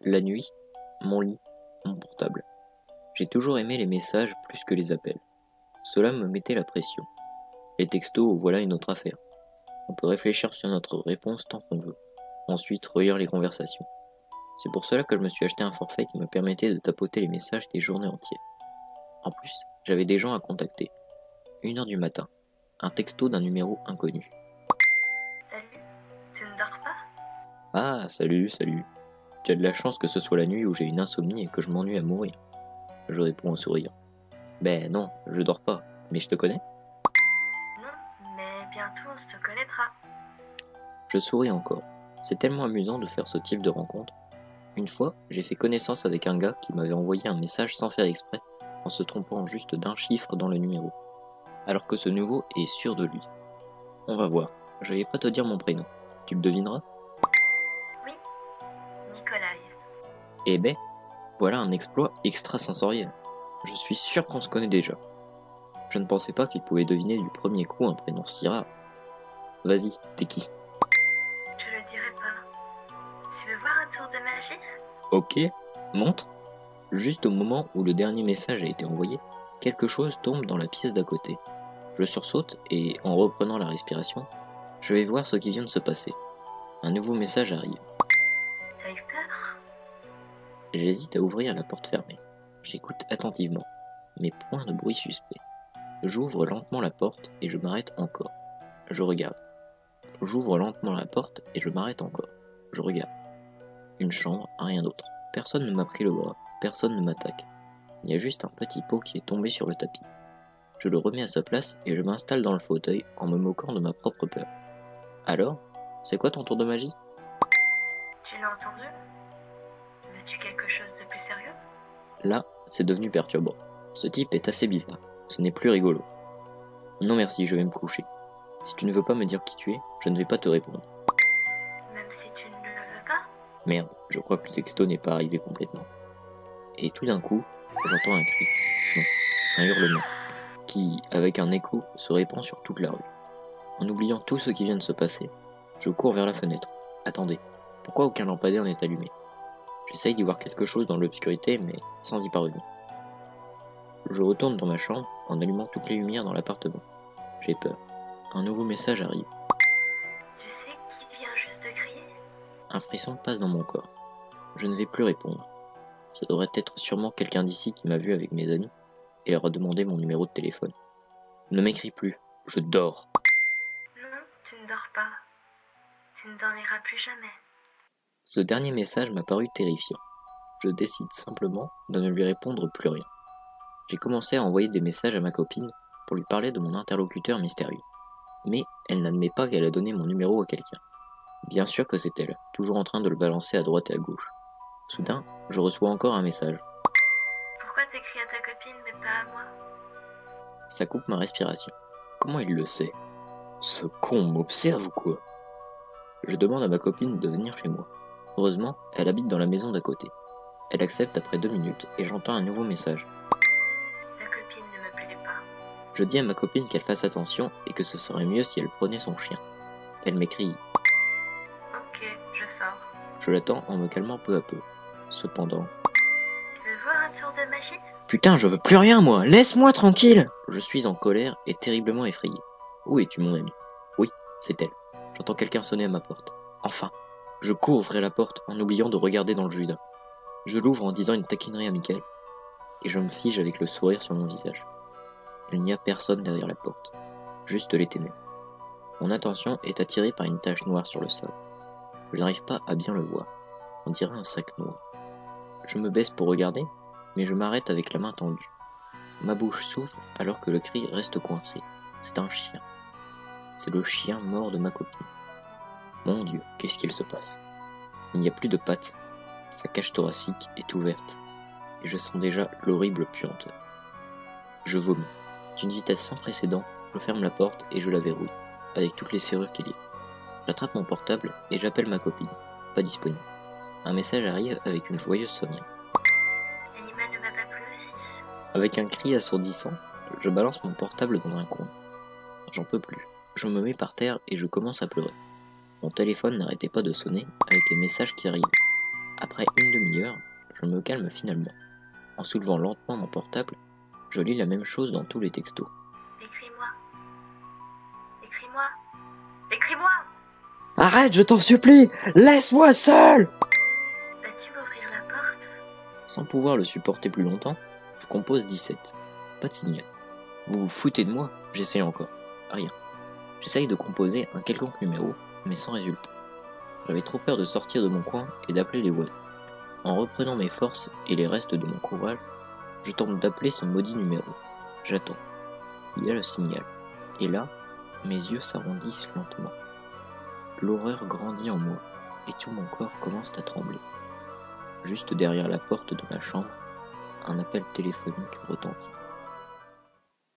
La nuit, mon lit, mon portable. J'ai toujours aimé les messages plus que les appels. Cela me mettait la pression. Les textos, voilà une autre affaire. On peut réfléchir sur notre réponse tant qu'on veut. Ensuite, relire les conversations. C'est pour cela que je me suis acheté un forfait qui me permettait de tapoter les messages des journées entières. En plus, j'avais des gens à contacter. 1h du matin. Un texto d'un numéro inconnu. Salut, tu ne dors pas? Ah, salut. Tu as de la chance que ce soit la nuit où j'ai une insomnie et que je m'ennuie à mourir. Je réponds au sourire. Ben non, je dors pas, mais je te connais? Non, mais bientôt on se connaîtra. Je souris encore. C'est tellement amusant de faire ce type de rencontre. Une fois, j'ai fait connaissance avec un gars qui m'avait envoyé un message sans faire exprès, en se trompant juste d'un chiffre dans le numéro. Alors que ce nouveau est sûr de lui. On va voir. Je vais pas te dire mon prénom. Tu le devineras? Oui, Nikolai. Eh ben, voilà un exploit extrasensoriel. Je suis sûr qu'on se connaît déjà. Je ne pensais pas qu'il pouvait deviner du premier coup un prénom si rare. Vas-y, t'es qui? Je le dirai pas. Tu veux voir un tour de magie? Ok, montre. Juste au moment où le dernier message a été envoyé, quelque chose tombe dans la pièce d'à côté. Je sursaute et, en reprenant la respiration, je vais voir ce qui vient de se passer. Un nouveau message arrive. T'as eu peur? J'hésite à ouvrir la porte fermée. J'écoute attentivement, mais point de bruit suspect. J'ouvre lentement la porte et je m'arrête encore. Je regarde. J'ouvre lentement la porte et je m'arrête encore. Je regarde. Une chambre, rien d'autre. Personne ne m'a pris le bras, personne ne m'attaque. Il y a juste un petit pot qui est tombé sur le tapis. Je le remets à sa place et je m'installe dans le fauteuil en me moquant de ma propre peur. Alors, c'est quoi ton tour de magie? Tu l'as entendu? Veux-tu quelque chose de plus sérieux? Là, c'est devenu perturbant. Ce type est assez bizarre. Ce n'est plus rigolo. Non merci, je vais me coucher. Si tu ne veux pas me dire qui tu es, je ne vais pas te répondre. Même si tu ne le veux pas? Merde, je crois que le texto n'est pas arrivé complètement. Et tout d'un coup, j'entends un cri. Non, un hurlement. Qui, avec un écho, se répand sur toute la rue. En oubliant tout ce qui vient de se passer, je cours vers la fenêtre. Attendez, pourquoi aucun lampadaire n'est allumé? J'essaye d'y voir quelque chose dans l'obscurité, mais sans y parvenir. Je retourne dans ma chambre en allumant toutes les lumières dans l'appartement. J'ai peur. Un nouveau message arrive. Tu sais qui vient juste de crier? Un frisson passe dans mon corps. Je ne vais plus répondre. Ça devrait être sûrement quelqu'un d'ici qui m'a vu avec mes amis et leur a demandé mon numéro de téléphone. Ne m'écris plus, je dors. Non, tu ne dors pas. Tu ne dormiras plus jamais. Ce dernier message m'a paru terrifiant. Je décide simplement de ne lui répondre plus rien. J'ai commencé à envoyer des messages à ma copine pour lui parler de mon interlocuteur mystérieux. Mais elle n'admet pas qu'elle a donné mon numéro à quelqu'un. Bien sûr que c'est elle, toujours en train de le balancer à droite et à gauche. Soudain, je reçois encore un message. Pourquoi t'écris à ta copine mais pas à moi? Ça coupe ma respiration. Comment il le sait? Ce con m'observe ou quoi? Je demande à ma copine de venir chez moi. Heureusement, elle habite dans la maison d'à côté. Elle accepte après 2 minutes et j'entends un nouveau message. Ta copine ne me plaît pas. Je dis à ma copine qu'elle fasse attention et que ce serait mieux si elle prenait son chien. Elle m'écrie. Ok, je sors. Je l'attends en me calmant peu à peu. Cependant... Tu veux voir un tour de magie? Putain, je veux plus rien moi! Laisse-moi tranquille! Je suis en colère et terriblement effrayé. Où es-tu mon ami? Oui, c'est elle. J'entends quelqu'un sonner à ma porte. Enfin! Je cours ouvrir la porte en oubliant de regarder dans le jardin. Je l'ouvre en disant une taquinerie amicale et je me fige avec le sourire sur mon visage. Il n'y a personne derrière la porte, juste les ténèbres. Mon attention est attirée par une tache noire sur le sol. Je n'arrive pas à bien le voir. On dirait un sac noir. Je me baisse pour regarder, mais je m'arrête avec la main tendue. Ma bouche s'ouvre alors que le cri reste coincé. C'est un chien. C'est le chien mort de ma copine. Mon Dieu, qu'est-ce qu'il se passe? Il n'y a plus de pattes. Sa cage thoracique est ouverte. Et je sens déjà l'horrible puanteur. Je vomis. D'une vitesse sans précédent, je ferme la porte et je la verrouille, avec toutes les serrures qu'il y a. J'attrape mon portable et j'appelle ma copine. Pas disponible. Un message arrive avec une joyeuse Sonia. L'animal ne m'a pas plu aussi. Avec un cri assourdissant, je balance mon portable dans un coin. J'en peux plus. Je me mets par terre et je commence à pleurer. Mon téléphone n'arrêtait pas de sonner avec les messages qui arrivaient. Après une demi-heure, je me calme finalement. En soulevant lentement mon portable, je lis la même chose dans tous les textos. Écris-moi. Écris-moi. Écris-moi. Arrête, je t'en supplie! Laisse-moi seul! Vas-tu m'ouvrir la porte? Sans pouvoir le supporter plus longtemps, je compose 17. Pas de signal. Vous vous foutez de moi? J'essaye encore. Rien. J'essaye de composer un quelconque numéro, mais sans résultat. J'avais trop peur de sortir de mon coin et d'appeler les voisins. En reprenant mes forces et les restes de mon courage, je tente d'appeler ce maudit numéro. J'attends. Il y a le signal. Et là, mes yeux s'arrondissent lentement. L'horreur grandit en moi et tout mon corps commence à trembler. Juste derrière la porte de ma chambre, un appel téléphonique retentit.